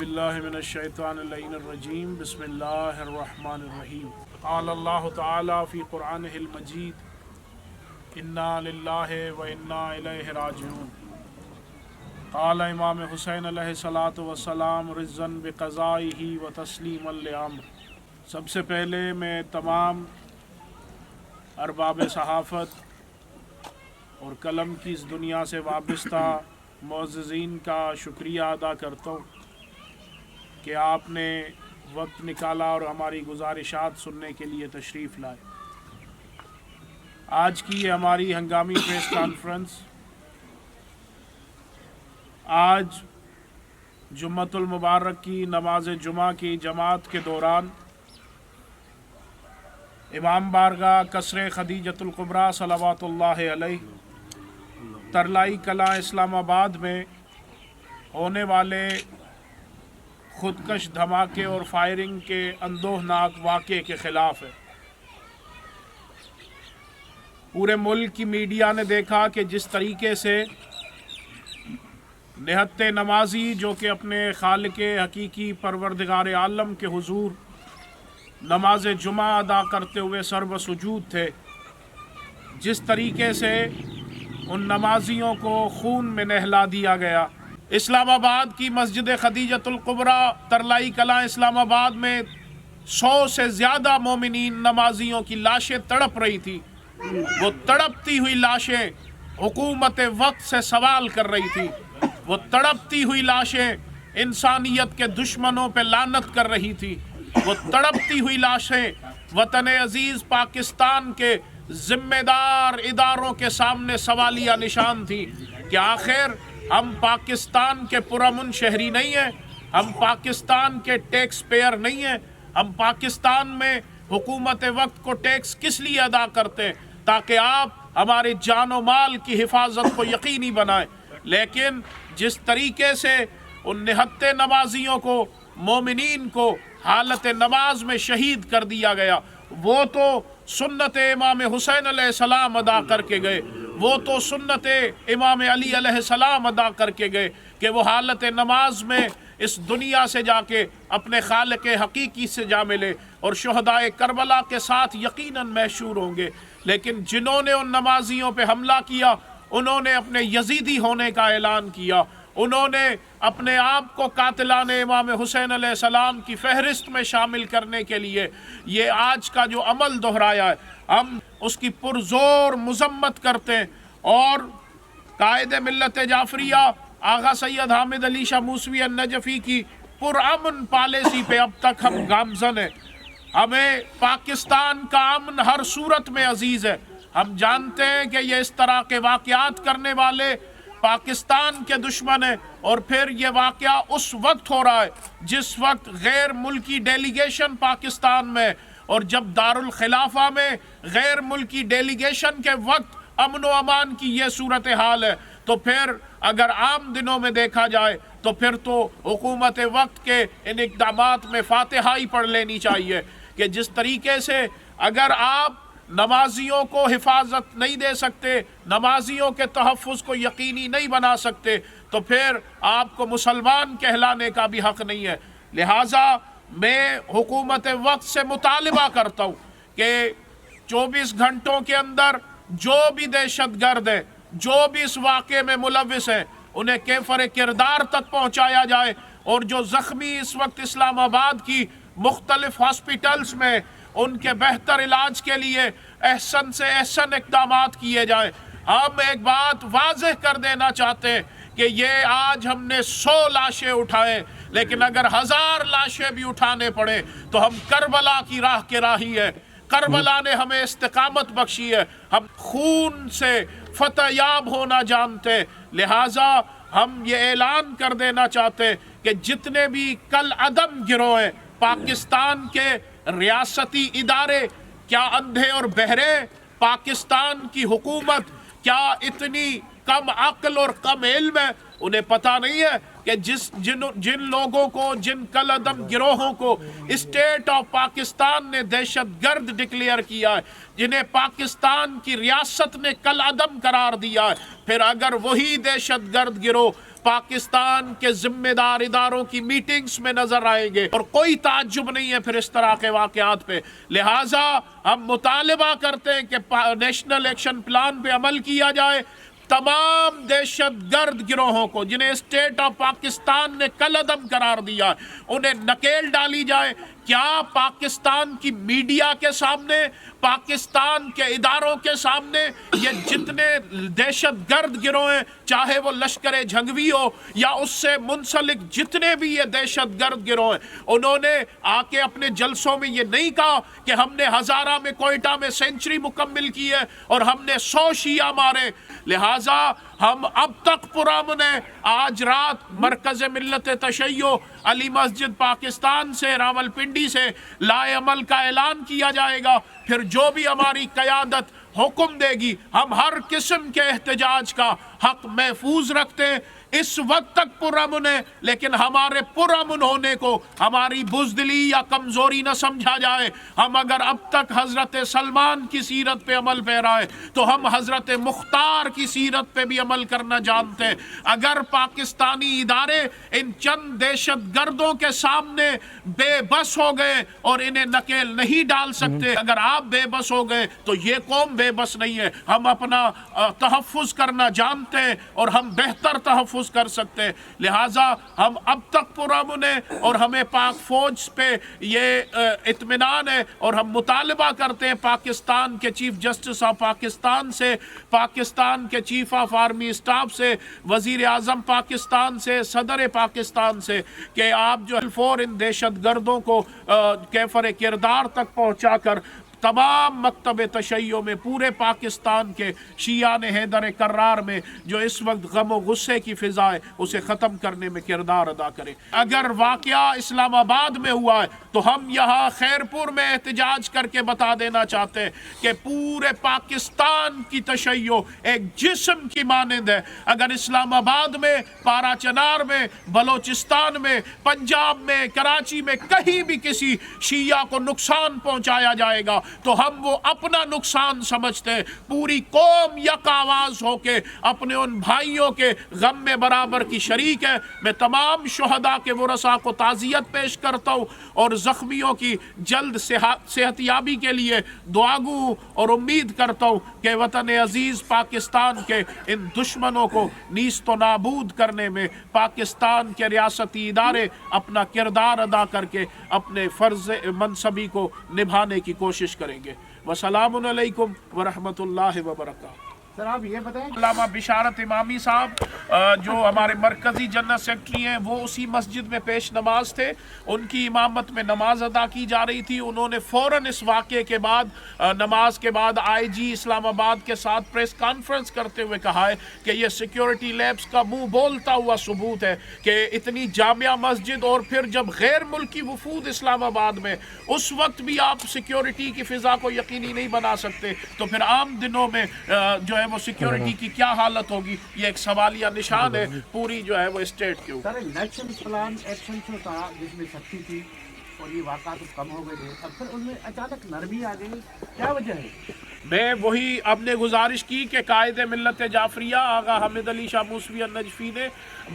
باللہ من الشیطان اللعین الرجیم بسم اللہ الرحمن الرحیم قال اللہ تعالی فی قرآنہ المجید انا للہ و انا الیہ راجعون قال امام حسین علیہ الصلاۃ والسلام رضاً بقضائہ و تسلیما لامر۔ سب سے پہلے میں تمام ارباب صحافت اور قلم کی اس دنیا سے وابستہ معززین کا شکریہ ادا کرتا ہوں کہ آپ نے وقت نکالا اور ہماری گزارشات سننے کے لیے تشریف لائے۔ آج کی یہ ہماری ہنگامی پریس کانفرنس آج جمعۃ المبارک کی نماز جمعہ کی جماعت کے دوران امام بارگاہ قصر خدیجۃ الکبریٰ صلوات اللہ علیہ ترلائی کلاں اسلام آباد میں ہونے والے خودکش دھماکے اور فائرنگ کے اندوہناک واقعے کے خلاف ہے۔ پورے ملک کی میڈیا نے دیکھا کہ جس طریقے سے نہتے نمازی جو کہ اپنے خالق حقیقی پروردگار عالم کے حضور نماز جمعہ ادا کرتے ہوئے سرو سجود تھے، جس طریقے سے ان نمازیوں کو خون میں نہلا دیا گیا۔ اسلام آباد کی مسجد خدیجۃ الکبریٰ ترلائی کلاں اسلام آباد میں 100 سے زیادہ مومنین نمازیوں کی لاشیں تڑپ رہی تھی۔ وہ تڑپتی ہوئی لاشیں حکومت وقت سے سوال کر رہی تھی، وہ تڑپتی ہوئی لاشیں انسانیت کے دشمنوں پہ لعنت کر رہی تھی، وہ تڑپتی ہوئی لاشیں وطن عزیز پاکستان کے ذمہ دار اداروں کے سامنے سوالیہ نشان تھی کہ آخر ہم پاکستان کے پرامن شہری نہیں ہیں، ہم پاکستان کے ٹیکس پیئر نہیں ہیں، ہم پاکستان میں حکومت وقت کو ٹیکس کس لیے ادا کرتے ہیں؟ تاکہ آپ ہمارے جان و مال کی حفاظت کو یقینی بنائیں۔ لیکن جس طریقے سے ان نہتے نمازیوں کو، مومنین کو حالت نماز میں شہید کر دیا گیا، وہ تو سنت امام حسین علیہ السلام ادا کر کے گئے، وہ تو سنت امام علی علیہ السلام ادا کر کے گئے کہ وہ حالت نماز میں اس دنیا سے جا کے اپنے خالق حقیقی سے جا ملے اور شہدائے کربلا کے ساتھ یقیناً محشور ہوں گے۔ لیکن جنہوں نے ان نمازیوں پہ حملہ کیا، انہوں نے اپنے یزیدی ہونے کا اعلان کیا، انہوں نے اپنے آپ کو قاتلان امام حسین علیہ السلام کی فہرست میں شامل کرنے کے لیے یہ آج کا جو عمل دہرایا ہے، ہم اس کی پرزور مذمت کرتے ہیں۔ اور قائد ملت جعفریہ آغا سید حامد علی شاہ موسوی النجفی کی پرامن پالیسی پہ اب تک ہم گامزن ہیں۔ ہمیں پاکستان کا امن ہر صورت میں عزیز ہے۔ ہم جانتے ہیں کہ یہ اس طرح کے واقعات کرنے والے پاکستان کے دشمن ہیں، اور پھر یہ واقعہ اس وقت ہو رہا ہے جس وقت غیر ملکی ڈیلیگیشن پاکستان میں، اور جب دارالخلافہ میں غیر ملکی ڈیلیگیشن کے وقت امن و امان کی یہ صورتحال ہے، تو پھر اگر عام دنوں میں دیکھا جائے تو پھر تو حکومت وقت کے ان اقدامات میں فاتحائی پڑھ لینی چاہیے کہ جس طریقے سے اگر آپ نمازیوں کو حفاظت نہیں دے سکتے، نمازیوں کے تحفظ کو یقینی نہیں بنا سکتے، تو پھر آپ کو مسلمان کہلانے کا بھی حق نہیں ہے۔ لہٰذا میں حکومت وقت سے مطالبہ کرتا ہوں کہ 24 گھنٹوں کے اندر جو بھی دہشت گرد ہیں، جو بھی اس واقعے میں ملوث ہیں، انہیں کیفر کردار تک پہنچایا جائے، اور جو زخمی اس وقت اسلام آباد کی مختلف ہاسپٹلز میں ان کے بہتر علاج کے لیے احسن سے احسن اقدامات کیے جائیں۔ ہم ایک بات واضح کر دینا چاہتے ہیں کہ یہ آج ہم نے 100 لاشیں اٹھائے، لیکن اگر 1000 لاشیں بھی اٹھانے پڑے تو ہم کربلا کی راہ کے راہی ہے۔ کربلا نے ہمیں استقامت بخشی ہے، ہم خون سے فتح یاب ہونا جانتے، لہٰذا ہم یہ اعلان کر دینا چاہتے کہ جتنے بھی کل عدم گروہ ہیں پاکستان کے ریاستی ادارے، کیا اندھے اور بہرے؟ پاکستان کی حکومت کیا اتنی کم عقل اور کم علم ہے؟ انہیں پتہ نہیں ہے کہ جن لوگوں کو، جن کل عدم گروہوں کو اسٹیٹ آف پاکستان نے دہشت گرد ڈکلیئر کیا ہے، جنہیں پاکستان کی ریاست نے کل عدم قرار دیا ہے، پھر اگر وہی دہشت گرد گروہ پاکستان کے ذمہ دار اداروں کی میٹنگز میں نظر آئیں گے، اور کوئی تعجب نہیں ہے پھر اس طرح کے واقعات پہ۔ لہٰذا ہم مطالبہ کرتے ہیں کہ نیشنل ایکشن پلان پہ عمل کیا جائے، تمام دہشت گرد گروہوں کو جنہیں اسٹیٹ آف پاکستان نے کالعدم قرار دیا انہیں نکیل ڈالی جائے۔ کیا پاکستان کی میڈیا کے سامنے، پاکستان کے اداروں کے سامنے یہ جتنے دہشت گرد گروہ ہیں، چاہے وہ لشکر جھنگوی ہو یا اس سے منسلک جتنے بھی یہ دہشت گرد گروہ ہیں، انہوں نے آ کے اپنے جلسوں میں یہ نہیں کہا کہ ہم نے ہزارہ میں کوئٹہ میں سینچری مکمل کی ہے اور ہم نے 100 شیعہ مارے۔ لہٰذا ہم اب تک پرامن ہیں۔ آج رات مرکز ملت تشیع علی مسجد پاکستان سے، راول پنڈی سے لائے عمل کا اعلان کیا جائے گا۔ پھر جو بھی ہماری قیادت حکم دے گی، ہم ہر قسم کے احتجاج کا حق محفوظ رکھتے ہیں۔ اس وقت تک پرامن ہے، لیکن ہمارے پرامن ہونے کو ہماری بزدلی یا کمزوری نہ سمجھا جائے۔ ہم اگر اب تک حضرت سلمان کی سیرت پہ عمل پیرا ہے تو ہم حضرت مختار کی سیرت پہ بھی عمل کرنا جانتے ہیں۔ اگر پاکستانی ادارے ان چند دہشت گردوں کے سامنے بے بس ہو گئے اور انہیں نکیل نہیں ڈال سکتے، اگر آپ بے بس ہو گئے تو یہ قوم بے بس نہیں ہے۔ ہم اپنا تحفظ کرنا جانتے ہیں اور ہم بہتر تحفظ کر سکتے ہیں۔ لہٰذا ہم اب تک پرامن ہیں اور ہمیں پاک فوج پہ یہ اطمینان ہے، اور ہم مطالبہ کرتے ہیں پاکستان کے چیف جسٹس آف پاکستان سے، پاکستان کے چیف آف آرمی اسٹاف سے، وزیر اعظم پاکستان سے، صدر پاکستان سے، کہ آپ جو فور ان دہشت گردوں کو کیفر کردار تک پہنچا کر تمام مکتب تشیع میں پورے پاکستان کے شیعان حیدر کرار میں جو اس وقت غم و غصے کی فضا ہے اسے ختم کرنے میں کردار ادا کریں۔ اگر واقعہ اسلام آباد میں ہوا ہے تو ہم یہاں خیرپور میں احتجاج کر کے بتا دینا چاہتے ہیں کہ پورے پاکستان کی تشیع ایک جسم کی مانند ہے۔ اگر اسلام آباد میں، پارا چنار میں، بلوچستان میں، پنجاب میں، کراچی میں کہیں بھی کسی شیعہ کو نقصان پہنچایا جائے گا تو ہم وہ اپنا نقصان سمجھتے ہیں۔ پوری قوم یک آواز ہو کے اپنے ان بھائیوں کے غم میں برابر کی شریک ہے۔ میں تمام شہداء کے ورثاء کو تعزیت پیش کرتا ہوں اور زخمیوں کی جلد صحت یابی کے لیے دعا گو ہوں، اور امید کرتا ہوں کہ وطن عزیز پاکستان کے ان دشمنوں کو نیست و نابود کرنے میں پاکستان کے ریاستی ادارے اپنا کردار ادا کر کے اپنے فرض منصبی کو نبھانے کی کوشش کریں گے۔ والسلام علیکم ورحمۃ اللہ وبرکاتہ۔ سر آپ یہ بتائیں، علامہ بشارت امامی صاحب جو ہمارے مرکزی جنرل سیکرٹری ہیں، وہ اسی مسجد میں پیش نماز تھے، ان کی امامت میں نماز ادا کی جا رہی تھی۔ انہوں نے فوراً اس واقعے کے بعد نماز کے بعد آئی جی اسلام آباد کے ساتھ پریس کانفرنس کرتے ہوئے کہا ہے کہ یہ سیکیورٹی لیبس کا منہ بولتا ہوا ثبوت ہے کہ اتنی جامع مسجد، اور پھر جب غیر ملکی وفود اسلام آباد میں، اس وقت بھی آپ سیکیورٹی کی فضا کو یقینی نہیں بنا سکتے، تو پھر عام دنوں میں جو ہے وہ سیکیورٹی کی کیا حالت ہوگی؟ یہ ایک سوالیہ نشان ہے پوری جو ہے وہ اسٹیٹ کے اوپر۔ سر الیکشن پلان ایکشن جو تھا جس میں سختی تھی اور یہ واقعات کم ہو گئے تھے، اب پھر ان میں اچانک نرمی آ گئی، کیا وجہ ہے؟ میں وہی اب نے گزارش کی کہ قائد ملت جعفریہ آغا حامد علی شاہ موسوی النجفی نے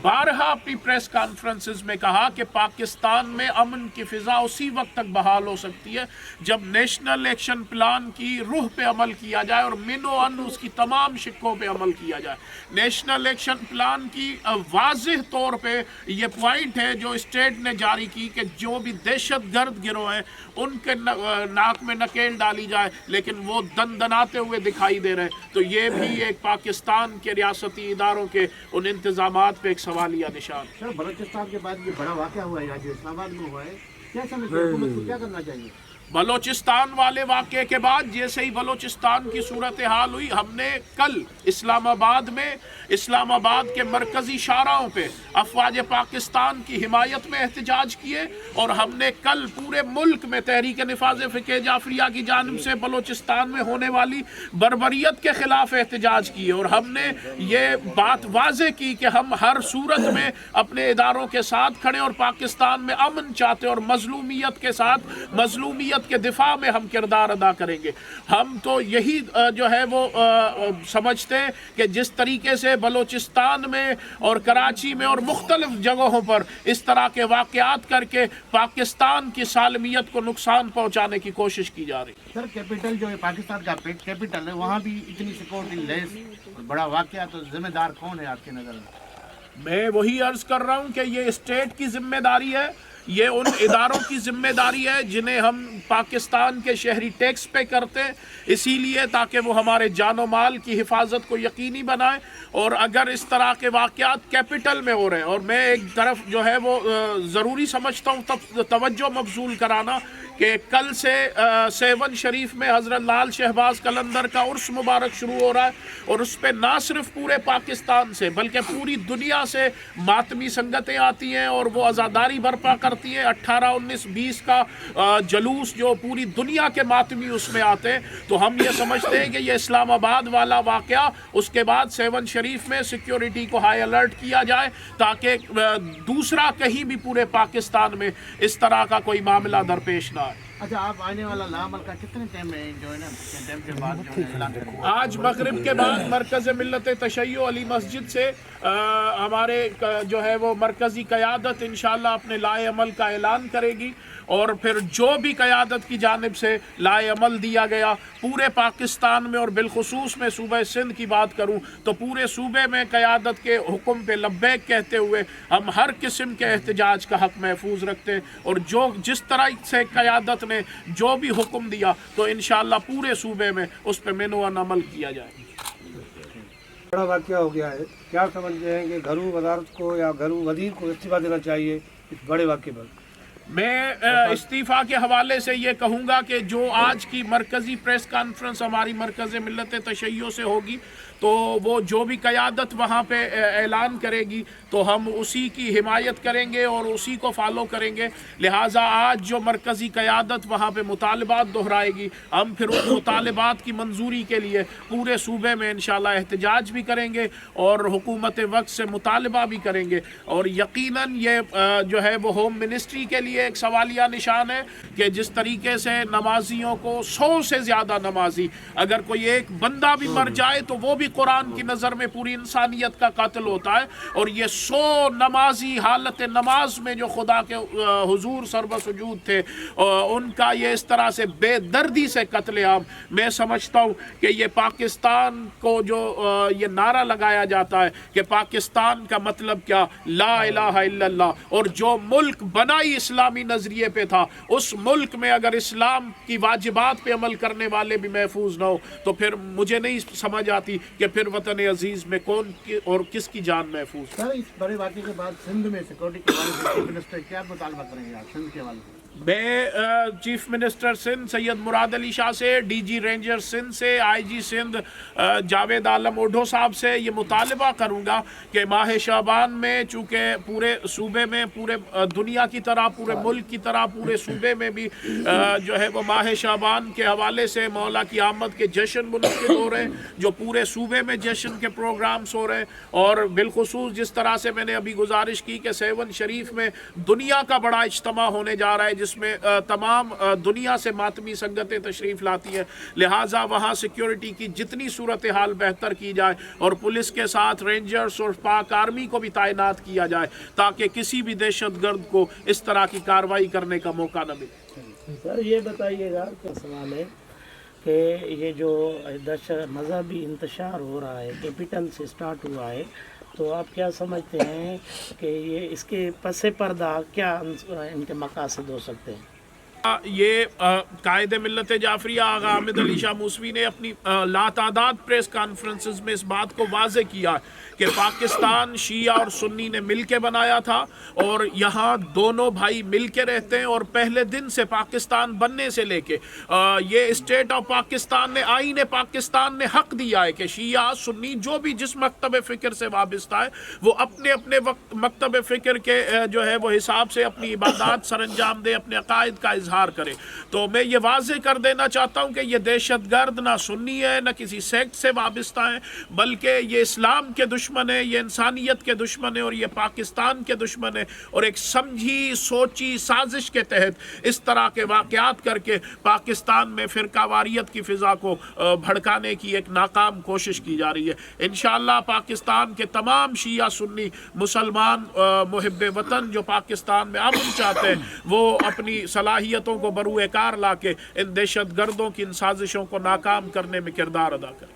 بارہا اپنی پریس کانفرنسز میں کہا کہ پاکستان میں امن کی فضا اسی وقت تک بحال ہو سکتی ہے جب نیشنل ایکشن پلان کی روح پہ عمل کیا جائے اور من و ان اس کی تمام شقوں پہ عمل کیا جائے۔ نیشنل ایکشن پلان کی واضح طور پہ یہ پوائنٹ ہے جو اسٹیٹ نے جاری کی کہ جو بھی دہشت گرد گروہ ہیں ان کے ناک میں نکیل ڈالی جائے، لیکن وہ دناتے ہوئے دکھائی دے رہے ہیں۔ تو یہ بھی ایک پاکستان کے ریاستی اداروں کے ان انتظامات پہ ایک سوالیہ نشان۔ سر بلوچستان کے بعد یہ بڑا واقعہ ہوا ہے جو اسلام آباد میں ہوا ہے، کیا سمجھتے ہیں حکومت کو کیا کرنا چاہیے؟ بلوچستان والے واقعے کے بعد جیسے ہی بلوچستان کی صورتحال ہوئی، ہم نے کل اسلام آباد میں اسلام آباد کے مرکزی شاہراہوں پہ افواج پاکستان کی حمایت میں احتجاج کیے، اور ہم نے کل پورے ملک میں تحریک نفاذ فقہ جعفریہ کی جانب سے بلوچستان میں ہونے والی بربریت کے خلاف احتجاج کیے، اور ہم نے یہ بات واضح کی کہ ہم ہر صورت میں اپنے اداروں کے ساتھ کھڑے اور پاکستان میں امن چاہتے اور مظلومیت کے ساتھ مظلومیت اسلامیت کے دفاع میں ہم کردار ادا کریں گے. ہم تو یہی جو ہے وہ سمجھتے ہیں کہ جس طریقے سے بلوچستان میں اور کراچی میں اور مختلف جگہوں پر اس طرح کے واقعات کر کے پاکستان کی سالمیت کو نقصان پہنچانے کی کوشش کی جا رہی ہے. سر کیپٹل جو ہے پاکستان کا کیپٹل ہے وہاں بھی اتنی سیکورٹی لیس بڑا واقعہ تو ذمہ دار کون ہے آپ کے نظر میں؟ میں وہی عرض کر رہا ہوں کہ یہ اسٹیٹ کی ذمہ داری ہے, یہ ان اداروں کی ذمہ داری ہے جنہیں ہم پاکستان کے شہری ٹیکس پے کرتے ہیں, اسی لیے تاکہ وہ ہمارے جان و مال کی حفاظت کو یقینی بنائیں. اور اگر اس طرح کے واقعات کیپٹل میں ہو رہے ہیں, اور میں ایک طرف جو ہے وہ ضروری سمجھتا ہوں توجہ مبذول کرانا کہ کل سے سیون شریف میں حضرت لال شہباز قلندر کا عرس مبارک شروع ہو رہا ہے, اور اس پہ نہ صرف پورے پاکستان سے بلکہ پوری دنیا سے ماتمی سنگتیں آتی ہیں اور وہ عزاداری برپا کرتی ہیں. 18 19 20 کا جلوس جو پوری دنیا کے ماتمی اس میں آتے ہیں, تو ہم یہ سمجھتے ہیں کہ یہ اسلام آباد والا واقعہ, اس کے بعد سیون شریف میں سیکیورٹی کو ہائی الرٹ کیا جائے تاکہ دوسرا کہیں بھی پورے پاکستان میں اس طرح کا کوئی معاملہ درپیش نہ آئے. اچھا آپ آنے والا لامل کا کتنے ٹائم میں جو ہے نا ٹائم کے بعد جو ہے اعلان کریں گے؟ آج مغرب کے بعد مرکز ملت تشیع علی مسجد سے ہمارے جو ہے وہ مرکزی قیادت انشاءاللہ اپنے لائے عمل کا اعلان کرے گی, اور پھر جو بھی قیادت کی جانب سے لائے عمل دیا گیا پورے پاکستان میں, اور بالخصوص میں صوبہ سندھ کی بات کروں تو پورے صوبے میں قیادت کے حکم پہ لبیک کہتے ہوئے ہم ہر قسم کے احتجاج کا حق محفوظ رکھتے ہیں, اور جو جس طرح سے قیادت نے جو بھی حکم دیا تو انشاءاللہ پورے صوبے میں اس پہ مینوان عمل کیا جائے. بڑا واقعہ ہو گیا ہے, کیا سمجھتے ہیں کہ گھروں وزارت کو یا گھروں وزیر کو استعفیٰ دینا چاہیے اس بڑے واقعے پر؟ میں استعفیٰ کے حوالے سے یہ کہوں گا کہ جو آج کی مرکزی پریس کانفرنس ہماری مرکز ملت تشیع سے ہوگی تو وہ جو بھی قیادت وہاں پہ اعلان کرے گی تو ہم اسی کی حمایت کریں گے اور اسی کو فالو کریں گے. لہٰذا آج جو مرکزی قیادت وہاں پہ مطالبات دہرائے گی ہم پھر ان مطالبات کی منظوری کے لیے پورے صوبے میں انشاءاللہ احتجاج بھی کریں گے اور حکومت وقت سے مطالبہ بھی کریں گے. اور یقیناً یہ جو ہے وہ ہوم منسٹری کے لیے ایک سوالیہ نشان ہے کہ جس طریقے سے نمازیوں کو 100 سے زیادہ نمازی, اگر کوئی ایک بندہ بھی مر جائے تو وہ بھی قرآن کی نظر میں پوری انسانیت کا قتل ہوتا ہے, اور یہ 100 نمازی حالت نماز میں جو خدا کے حضور سرب سجود تھے ان کا یہ اس طرح سے بے دردی سے قتل عام. میں سمجھتا ہوں کہ یہ پاکستان کو جو یہ نعرہ لگایا جاتا ہے کہ پاکستان کا مطلب کیا, لا الہ الا اللہ, اور جو ملک بنا ہی اسلامی نظریے پہ تھا اس ملک میں اگر اسلام کی واجبات پہ عمل کرنے والے بھی محفوظ نہ ہو تو پھر مجھے نہیں سمجھ آتی کہ پھر وطن عزیز میں کون اور کس کی جان محفوظ. سر اس بڑے واقعے کے بعد سندھ میں سیکورٹی کے حوالے سے چیف منسٹر کیا مطالبہ کریں گے آپ سندھ کے حوالے سے؟ میں چیف منسٹر سندھ سید مراد علی شاہ سے, ڈی جی رینجر سندھ سے, آئی جی سندھ جاوید عالم اوڈھو صاحب سے یہ مطالبہ کروں گا کہ ماہ شعبان میں چونکہ پورے صوبے میں پورے دنیا کی طرح پورے ملک کی طرح پورے صوبے میں بھی جو ہے وہ ماہ شعبان کے حوالے سے مولا کی آمد کے جشن منعقد ہو رہے ہیں, جو پورے صوبے میں جشن کے پروگرامز ہو رہے ہیں. اور بالخصوص جس طرح سے میں نے ابھی گزارش کی کہ سیون شریف میں دنیا کا بڑا اجتماع ہونے جا رہا ہے جس میں تمام دنیا سے ماتمی سنگتیں تشریف لاتی ہیں, لہٰذا وہاں سیکیورٹی کی جتنی صورتحال بہتر کی جائے اور پولیس کے ساتھ رینجرز اور پاک آرمی کو بھی تعینات کیا جائے تاکہ کسی بھی دہشت گرد کو اس طرح کی کارروائی کرنے کا موقع نہ ملے. سر یہ بتائیے گا کہ سوال ہے کہ یہ جو مذہبی انتشار ہو رہا ہے کیپٹل سے سٹارٹ ہوا ہے, تو آپ کیا سمجھتے ہیں کہ یہ اس کے پس پردہ کیا ان کے مقاصد ہو سکتے ہیں؟ یہ قائد ملت جعفریہ آغا حامد علی شاہ موسوی نے اپنی لاتعداد پریس کانفرنسز میں اس بات کو واضح کیا کہ پاکستان شیعہ اور سنی نے مل کے بنایا تھا اور یہاں دونوں بھائی مل کے رہتے ہیں, اور پہلے دن سے پاکستان بننے سے لے کے یہ اسٹیٹ آف پاکستان نے, آئین پاکستان نے حق دیا ہے کہ شیعہ سنی جو بھی جس مکتب فکر سے وابستہ ہے وہ اپنے اپنے مکتب فکر کے جو ہے وہ حساب سے اپنی عبادات سر انجام دے, اپنے عقائد کا اظہار اظہار کرے. تو میں یہ واضح کر دینا چاہتا ہوں کہ یہ دہشت گرد نہ سنی ہے نہ کسی سیکٹ سے وابستہ ہیں، بلکہ یہ اسلام کے دشمن ہے، یہ انسانیت کے دشمن ہے اور یہ پاکستان کے دشمن ہے، اور ایک سمجھی سوچی سازش کے تحت اس طرح کے واقعات کر کے پاکستان میں فرقہ واریت کی فضا کو بھڑکانے کی ایک ناکام کوشش کی جا رہی ہے. انشاءاللہ پاکستان کے تمام شیعہ سنی مسلمان محب وطن جو پاکستان میں امن چاہتے ہیں وہ اپنی صلاحیتوں کو بروئے کار لا کے ان دہشت گردوں کی ان سازشوں کو ناکام کرنے میں کردار ادا کریں.